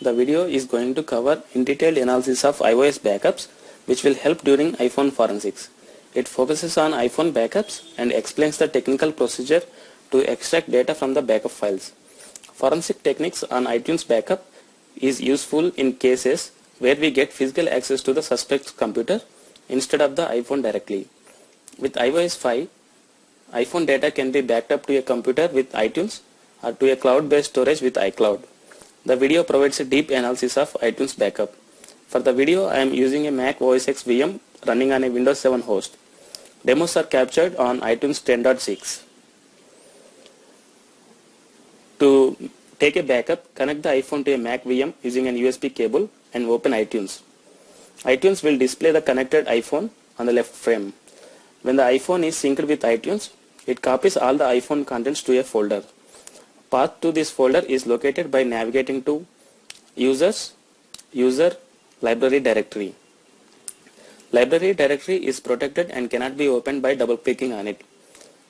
The video is going to cover in detailed analysis of iOS backups, which will help during iPhone forensics. It focuses on iPhone backups and explains the technical procedure to extract data from the backup files. Forensic techniques on iTunes backup is useful in cases where we get physical access to the suspect's computer instead of the iPhone directly. With iOS 5, iPhone data can be backed up to a computer with iTunes or to a cloud-based storage with iCloud. The video provides a deep analysis of iTunes backup. For the video, I am using a Mac OS X VM running on a Windows 7 host. Demos are captured on iTunes 10.6. To take a backup, connect the iPhone to a Mac VM using an USB cable and open iTunes. iTunes will display the connected iPhone on the left frame. When the iPhone is synced with iTunes, it copies all the iPhone contents to a folder. Path to this folder is located by navigating to Users, User, Library Directory. Library directory is protected and cannot be opened by double-clicking on it.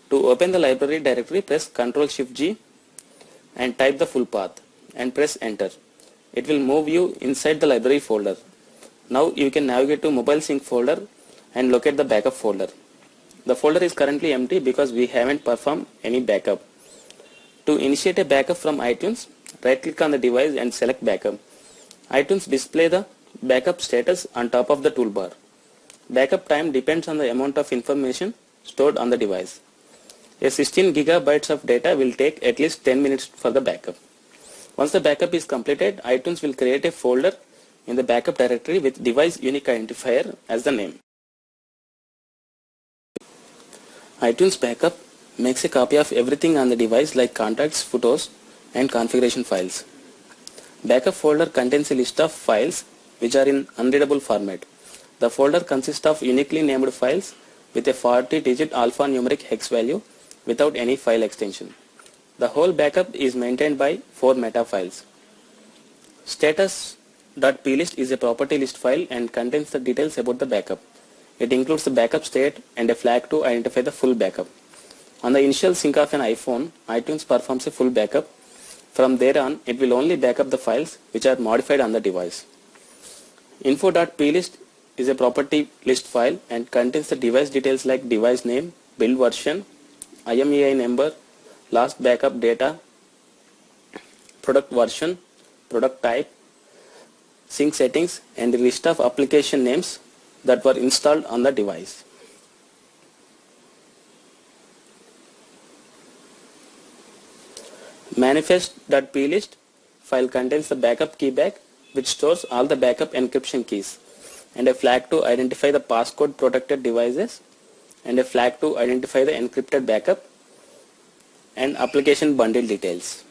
To open the library directory, press Ctrl-Shift-G and type the full path and press Enter. It will move you inside the library folder. Now you can navigate to Mobile Sync folder and locate the backup folder. The folder is currently empty because we haven't performed any backup. To initiate a backup from iTunes, right-click on the device and select Backup. iTunes displays the backup status on top of the toolbar. Backup time depends on the amount of information stored on the device. A 16 gigabytes of data will take at least 10 minutes for the backup. Once the backup is completed, iTunes will create a folder in the backup directory with device unique identifier as the name. iTunes backup makes a copy of everything on the device like contacts, photos, and configuration files. Backup folder contains a list of files which are in unreadable format. The folder consists of uniquely named files with a 40-digit alphanumeric hex value without any file extension. The whole backup is maintained by 4 meta files. Status.plist is a property list file and contains the details about the backup. It includes the backup state and a flag to identify the full backup. On the initial sync of an iPhone, iTunes performs a full backup. From there on, it will only backup the files which are modified on the device. Info.plist is a property list file and contains the device details like device name, build version, IMEI number, last backup data, product version, product type, sync settings, and a list of application names that were installed on the device. Manifest.plist file contains the backup keyback which stores all the backup encryption keys and a flag to identify the passcode protected devices and a flag to identify the encrypted backup and application bundle details.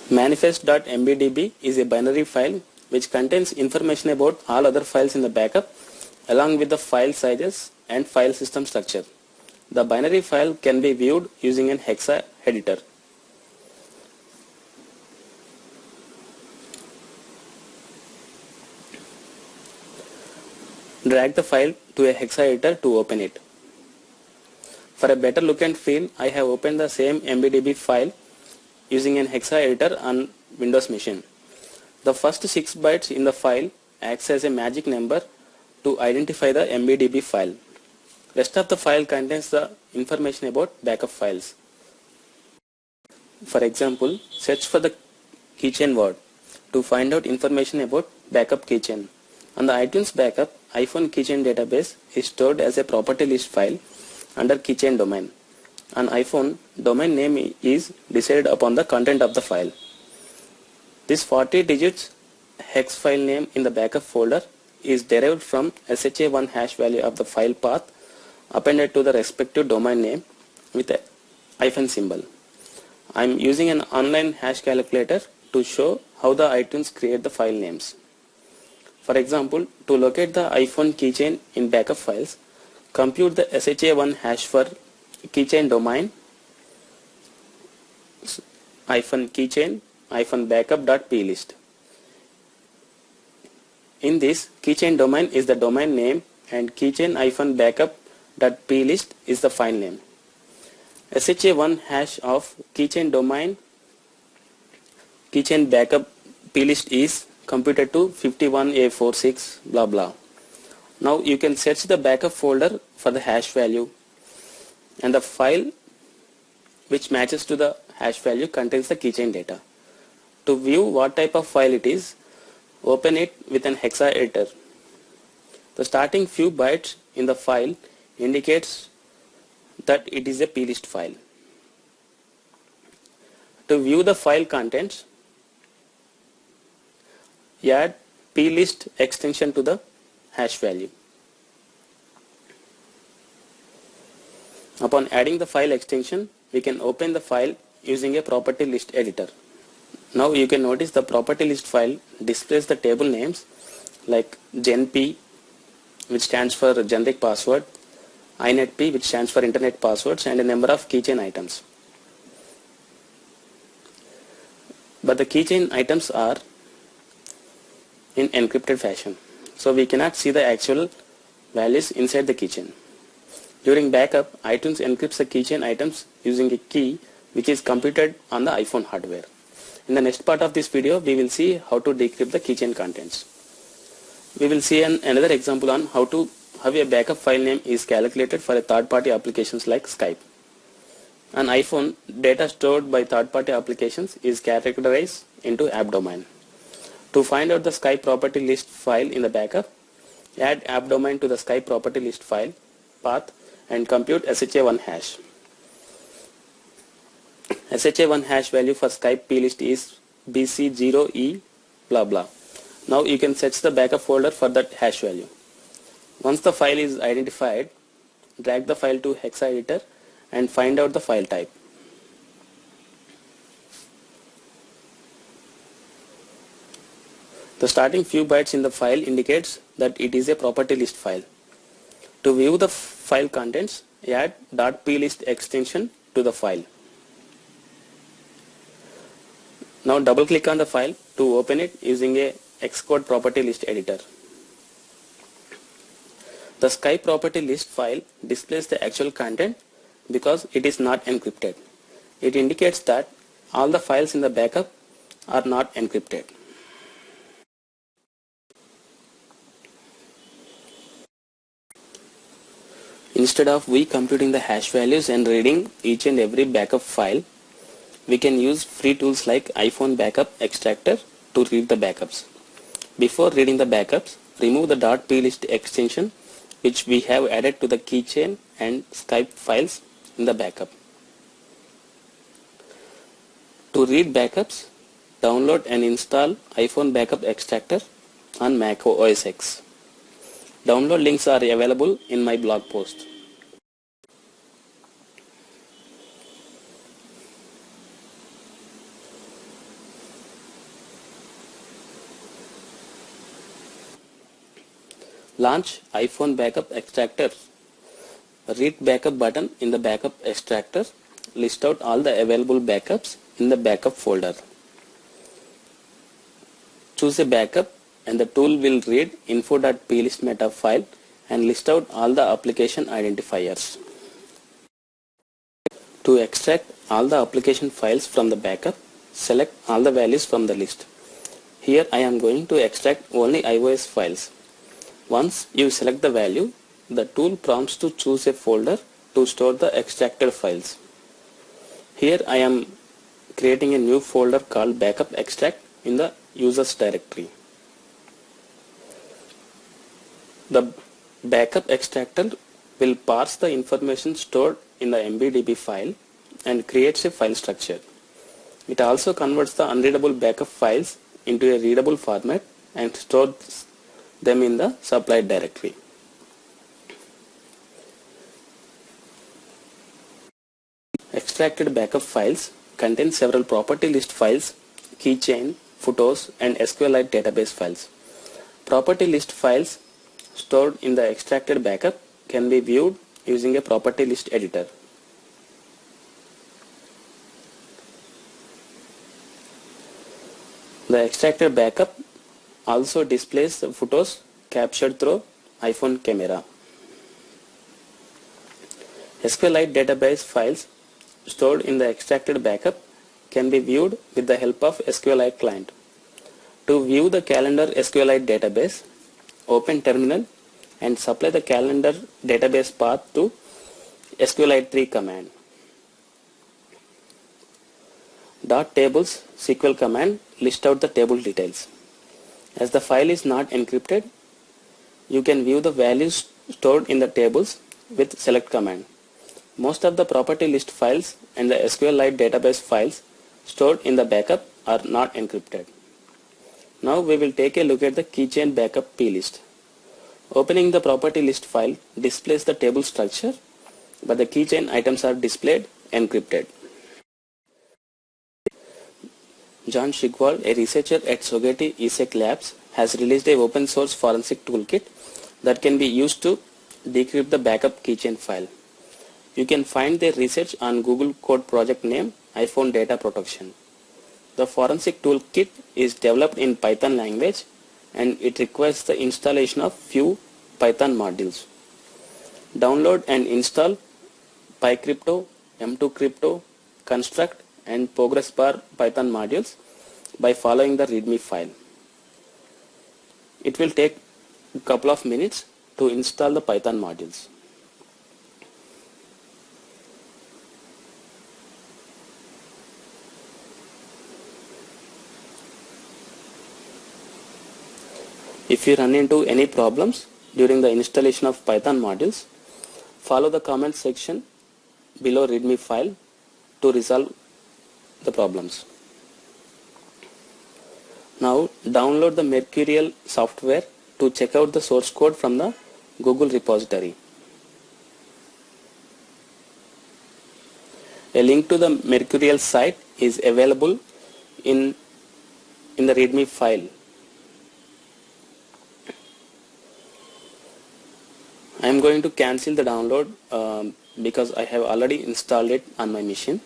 Manifest.mbdb is a binary file which contains information about all other files in the backup along with the file sizes and file system structure. The binary file can be viewed using an hexa editor. Drag the file to a hexa editor to open it. For a better look and feel, I have opened the same MBDB file using an hexa editor on Windows machine. The first 6 bytes in the file acts as a magic number to identify the MBDB file. Rest of the file contains the information about backup files. For example, search for the keychain word to find out information about backup keychain. On the iTunes backup, iPhone keychain database is stored as a property list file under keychain domain. On iPhone, domain name is decided upon the content of the file. This 40 digits hex file name in the backup folder is derived from SHA-1 hash value of the file path appended to the respective domain name with a hyphen symbol. I am using an online hash calculator to show how the iTunes create the file names. For example, to locate the iPhone keychain in backup files, compute the SHA-1 hash for keychain domain -keychain -backup.plist. In this, keychain domain is the domain name and keychain-backup.plist is the file name. SHA-1 hash of keychain domain keychain backup plist is computed to 51A46 blah blah. Now you can search the backup folder for the hash value, and the file which matches to the hash value contains the keychain data. To view what type of file it is, open it with an hexa editor. The starting few bytes in the file indicates that it is a plist file. To view the file contents, add plist extension to the hash value. Upon adding the file extension, we can open the file using a property list editor. Now you can notice the property list file displays the table names like genp, which stands for generic password, inetp, which stands for internet passwords, and a number of keychain items. But the keychain items are in encrypted fashion, so we cannot see the actual values inside the keychain. During backup, iTunes encrypts the keychain items using a key which is computed on the iPhone hardware. In the next part of this video, we will see how to decrypt the keychain contents. We will see another example on how a backup file name is calculated for a third-party applications like Skype. On iPhone, data stored by third-party applications is categorized into app domain. To find out the Skype property list file in the backup, add app domain to the Skype property list file path and compute SHA-1 hash. SHA-1 hash value for Skype plist is BC0E blah blah. Now you can search the backup folder for that hash value. Once the file is identified, drag the file to hexa editor and find out the file type. The starting few bytes in the file indicates that it is a property list file. To view the file contents, add .plist extension to the file. Now double click on the file to open it using a Xcode property list editor. The Skype property list file displays the actual content because it is not encrypted. It indicates that all the files in the backup are not encrypted. Instead of we computing the hash values and reading each and every backup file, we can use free tools like iPhone backup extractor to read the backups. Before reading the backups, remove the .plist extension which we have added to the keychain and Skype files in the backup. To read backups, download and install iPhone backup extractor on Mac OS X. Download links are available in my blog post. Launch iPhone backup extractor. Read backup button in the backup extractor. List out all the available backups in the backup folder. Choose a backup and the tool will read info.plist meta file and list out all the application identifiers. To extract all the application files from the backup, select all the values from the list. Here I am going to extract only iOS files. Once you select the value, the tool prompts to choose a folder to store the extracted files. Here I am creating a new folder called backup extract in the users directory. The backup extractor will parse the information stored in the MBDB file and creates a file structure. It also converts the unreadable backup files into a readable format and stores them in the supplied directory. Extracted backup files contain several property list files, keychain, photos, and SQLite database files. Property list files stored in the extracted backup can be viewed using a property list editor. The extracted backup also displays the photos captured through iPhone camera. SQLite database files stored in the extracted backup can be viewed with the help of SQLite client. To view the calendar SQLite database, open terminal and supply the calendar database path to SQLite 3 command. .tables SQL command lists out the table details. As the file is not encrypted, you can view the values stored in the tables with select command. Most of the property list files and the SQLite database files stored in the backup are not encrypted. Now we will take a look at the keychain backup plist. Opening the property list file displays the table structure, but the keychain items are displayed encrypted. John Shigwald, a researcher at Sogeti ESEC Labs, has released an open source forensic toolkit that can be used to decrypt the backup keychain file. You can find their research on Google Code project name iPhone Data Protection. The forensic toolkit is developed in Python language and it requires the installation of few Python modules. Download and install PyCrypto, M2Crypto, Construct and Progress Bar Python modules by following the README file. It will take a couple of minutes to install the Python modules. If you run into any problems during the installation of Python modules, follow the comment section below README file to resolve the problems. Now download the Mercurial software to check out the source code from the Google repository. A link to the Mercurial site is available in the README file. I am going to cancel the download because I have already installed it on my machine.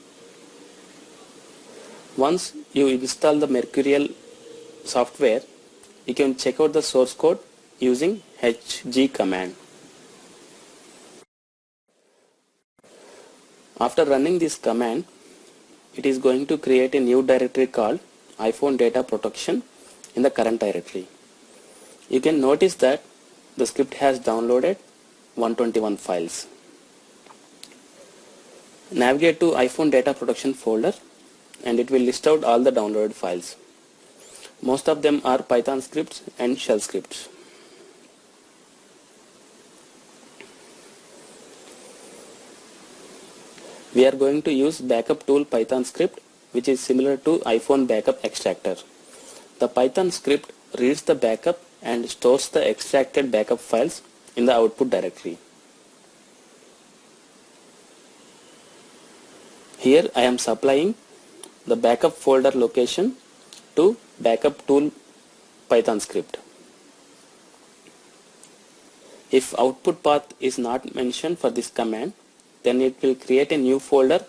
Once you install the Mercurial software, you can check out the source code using hg command. After running this command, it is going to create a new directory called iPhone Data Protection in the current directory. You can notice that the script has downloaded 121 files. Navigate to iPhone Data Protection folder and it will list out all the downloaded files. Most of them are Python scripts and shell scripts. We are going to use backup tool Python script, which is similar to iPhone backup extractor. The Python script reads the backup and stores the extracted backup files in the output directory. Here I am supplying the backup folder location to backup tool Python script. If output path is not mentioned for this command, then it will create a new folder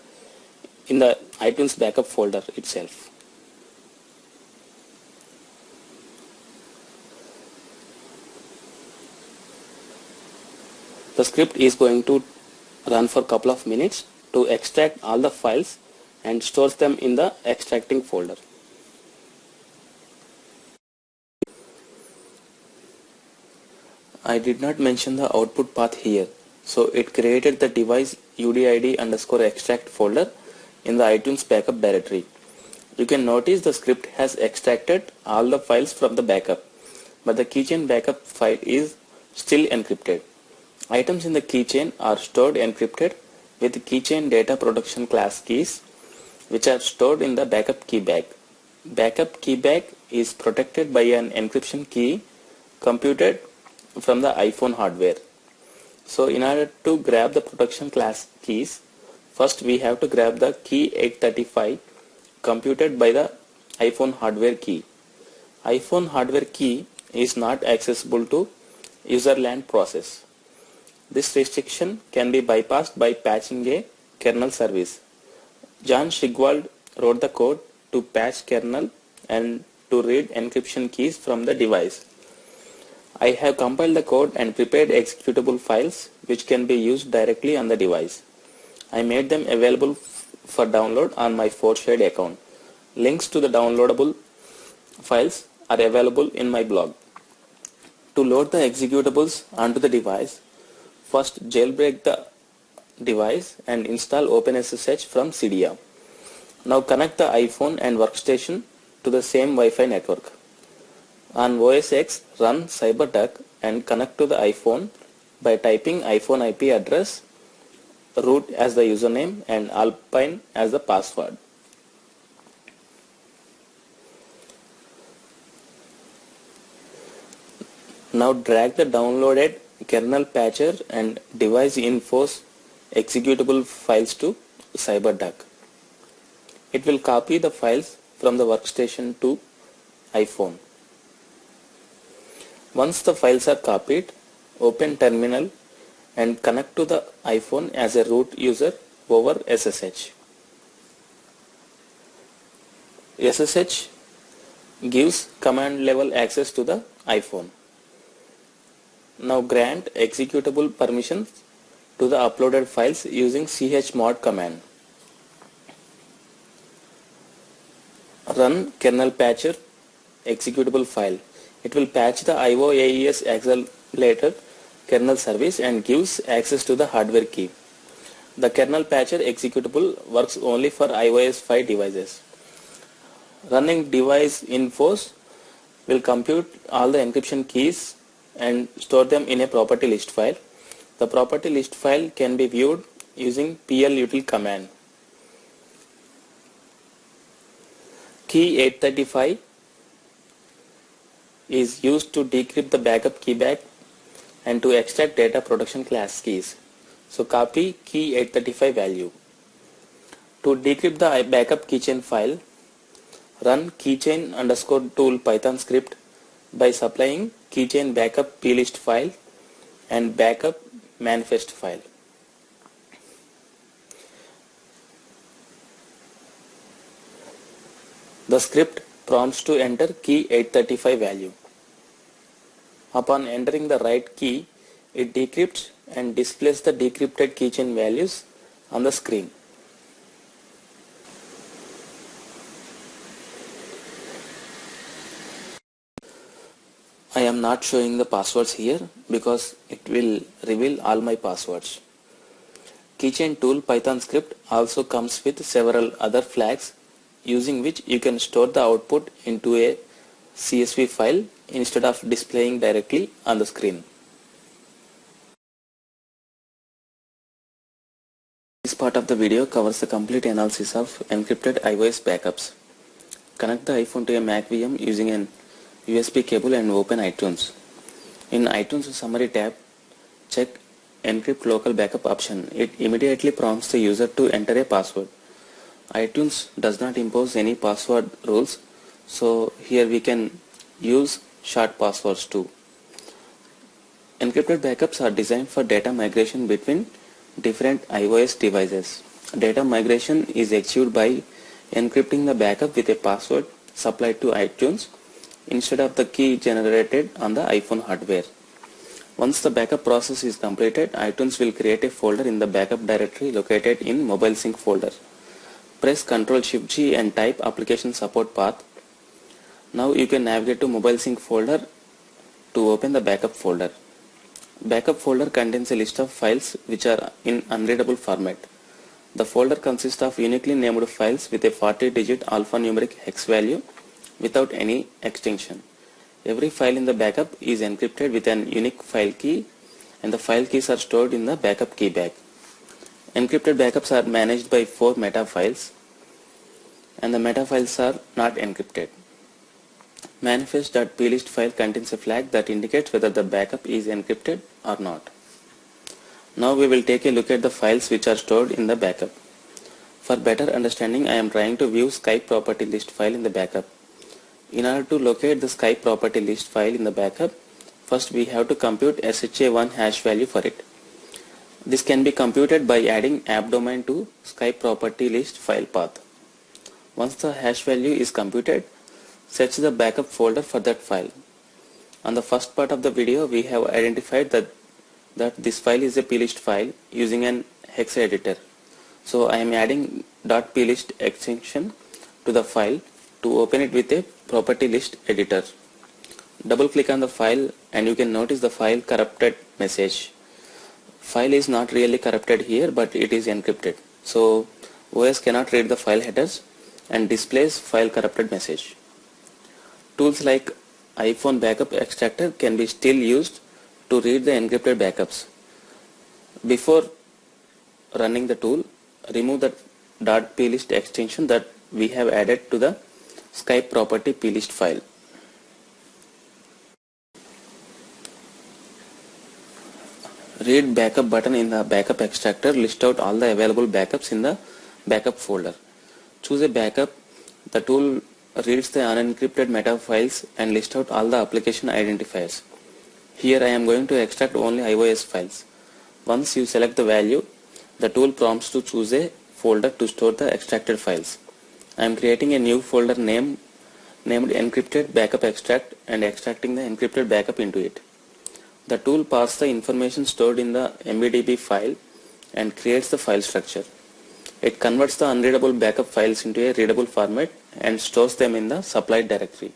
in the iTunes backup folder itself. The script is going to run for a couple of minutes to extract all the files and stores them in the extracting folder. I did not mention the output path here, so it created the device UDID_extract folder in the iTunes backup directory. You can notice the script has extracted all the files from the backup, but the keychain backup file is still encrypted. Items in the keychain are stored encrypted with keychain data protection class keys, which are stored in the backup key bag. Backup key bag is protected by an encryption key computed from the iPhone hardware. So in order to grab the protection class keys, first we have to grab the key 835 computed by the iPhone hardware key. iPhone hardware key is not accessible to userland process. This restriction can be bypassed by patching a kernel service. John Shigwald wrote the code to patch kernel and to read encryption keys from the device. I have compiled the code and prepared executable files which can be used directly on the device. I made them available for download on my ForShade account. Links to the downloadable files are available in my blog. To load the executables onto the device, first jailbreak the device and install OpenSSH from CDA. Now connect the iPhone and workstation to the same Wi-Fi network. On OS X, run CyberDuck and connect to the iPhone by typing iPhone IP address, root as the username and Alpine as the password. Now drag the downloaded kernel patcher and device infos executable files to CyberDuck. It will copy the files from the workstation to iPhone. Once the files are copied, open terminal and connect to the iPhone as a root user over SSH. SSH gives command level access to the iPhone. Now grant executable permissions to the uploaded files using chmod command. Run kernel patcher executable file. It will patch the IOAES accelerated kernel service and gives access to the hardware key. The kernel patcher executable works only for iOS 5 devices. Running device infos will compute all the encryption keys and store them in a property list file. The property list file can be viewed using plutil command. Key 835 is used to decrypt the backup keyback and to extract data protection class keys. So copy key 835 value. To decrypt the backup keychain file, run keychain underscore tool Python script by supplying keychain backup plist file and backup manifest file. The script prompts to enter key 835 value. Upon entering the right key, it decrypts and displays the decrypted keychain values on the screen. I am not showing the passwords here because it will reveal all my passwords. Keychain tool Python script also comes with several other flags using which you can store the output into a CSV file instead of displaying directly on the screen. This part of the video covers the complete analysis of encrypted iOS backups. Connect the iPhone to a Mac VM using an USB cable and open iTunes. In iTunes Summary tab, check Encrypt Local Backup option. It immediately prompts the user to enter a password. iTunes does not impose any password rules, so here we can use short passwords too. Encrypted backups are designed for data migration between different iOS devices. Data migration is achieved by encrypting the backup with a password supplied to iTunes instead of the key generated on the iPhone hardware. Once the backup process is completed, iTunes will create a folder in the backup directory located in Mobile Sync folder. Press Ctrl+Shift+G and type application support path. Now you can navigate to Mobile Sync folder to open the backup folder. Backup folder contains a list of files which are in unreadable format. The folder consists of uniquely named files with a 40-digit alphanumeric hex value without any extension. Every file in the backup is encrypted with an unique file key and the file keys are stored in the backup key bag. Encrypted backups are managed by 4 meta files and the meta files are not encrypted. Manifest.plist file contains a flag that indicates whether the backup is encrypted or not. Now we will take a look at the files which are stored in the backup. For better understanding, I am trying to view Skype property list file in the backup. In order to locate the Skype property list file in the backup, first we have to compute SHA-1 hash value for it. This can be computed by adding app domain to Skype property list file path. Once the hash value is computed, search the backup folder for that file. On the first part of the video, we have identified that this file is a plist file using an hex editor. So I am adding .plist extension to the file to open it with a property list editor. Double click on the file and you can notice the file corrupted message. File is not really corrupted here, but it is encrypted. So OS cannot read the file headers and displays file corrupted message. Tools like iPhone backup extractor can be still used to read the encrypted backups. Before running the tool, remove the .plist extension that we have added to the Skype property plist file. Read backup button in the backup extractor lists out all the available backups in the backup folder. Choose a backup. The tool reads the unencrypted meta files and lists out all the application identifiers. Here I am going to extract only iOS files. Once you select the value, the tool prompts to choose a folder to store the extracted files. I am creating a new folder named encrypted backup extract and extracting the encrypted backup into it. The tool parses the information stored in the MBDB file and creates the file structure. It converts the unreadable backup files into a readable format and stores them in the supplied directory.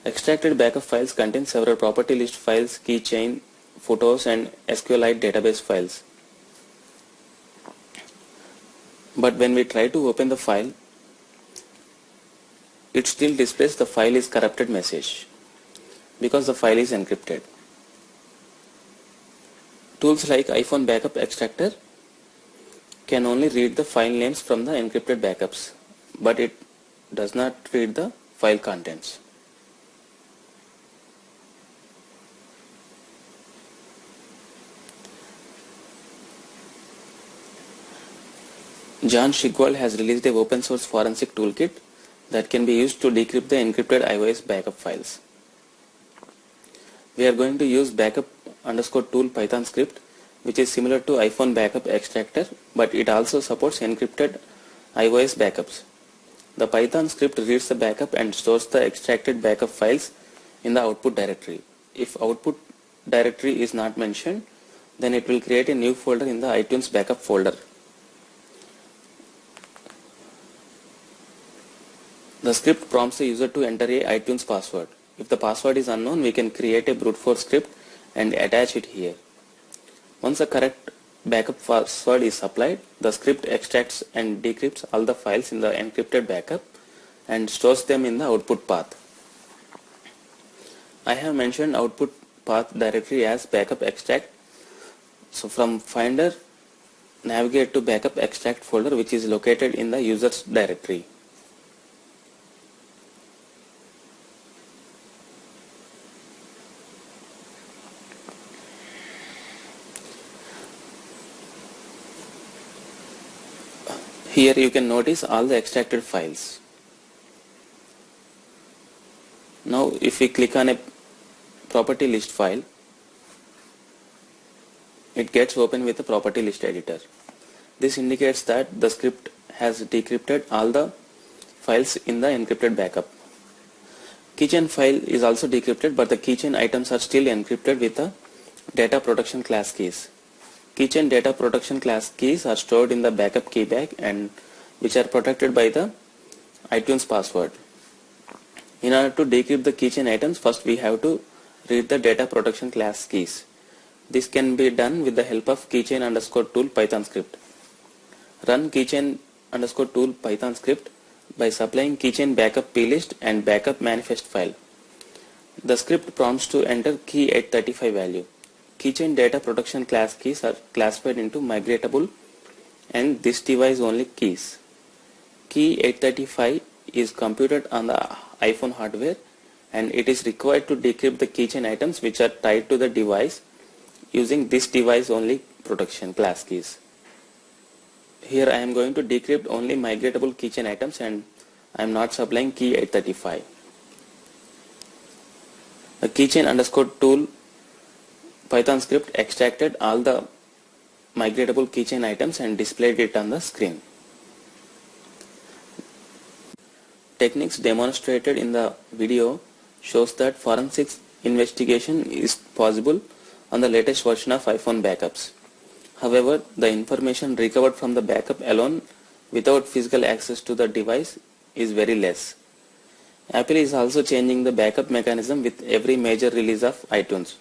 Extracted backup files contain several property list files, keychain, photos and SQLite database files. But when we try to open the file, it still displays the file is corrupted message because the file is encrypted. Tools like iPhone backup extractor can only read the file names from the encrypted backups, but it does not read the file contents. John Shigwald has released a open source forensic toolkit that can be used to decrypt the encrypted iOS backup files. We are going to use backup_tool Python script, which is similar to iPhone backup extractor, but it also supports encrypted iOS backups. The Python script reads the backup and stores the extracted backup files in the output directory. If output directory is not mentioned, then it will create a new folder in the iTunes backup folder. The script prompts the user to enter a iTunes password. If the password is unknown, we can create a brute force script and attach it here. Once the correct backup password is supplied, the script extracts and decrypts all the files in the encrypted backup and stores them in the output path. I have mentioned output path directory as backup extract. So from Finder, navigate to backup extract folder, which is located in the users directory. Here you can notice all the extracted files. Now if we click on a property list file, it gets open with the property list editor. This indicates that the script has decrypted all the files in the encrypted backup. Keychain file is also decrypted, but the keychain items are still encrypted with the data protection class keys. Keychain data protection class keys are stored in the backup key bag and which are protected by the iTunes password. In order to decrypt the keychain items, first we have to read the data protection class keys. This can be done with the help of keychain_tool Python script. Run keychain_tool Python script by supplying keychain backup plist and backup manifest file. The script prompts to enter key 835 value. Keychain data protection class keys are classified into migratable and this device only keys. Key 835 is computed on the iPhone hardware and it is required to decrypt the keychain items which are tied to the device using this device only protection class keys. Here I am going to decrypt only migratable keychain items and I am not supplying key 835. The keychain_tool Python script extracted all the migratable keychain items and displayed it on the screen. techniques demonstrated in the video shows that forensics investigation is possible on the latest version of iPhone backups. However, the information recovered from the backup alone without physical access to the device is very less. Apple is also changing the backup mechanism with every major release of iTunes.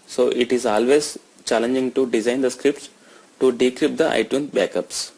So it is always challenging to design the scripts to decrypt the iTunes backups.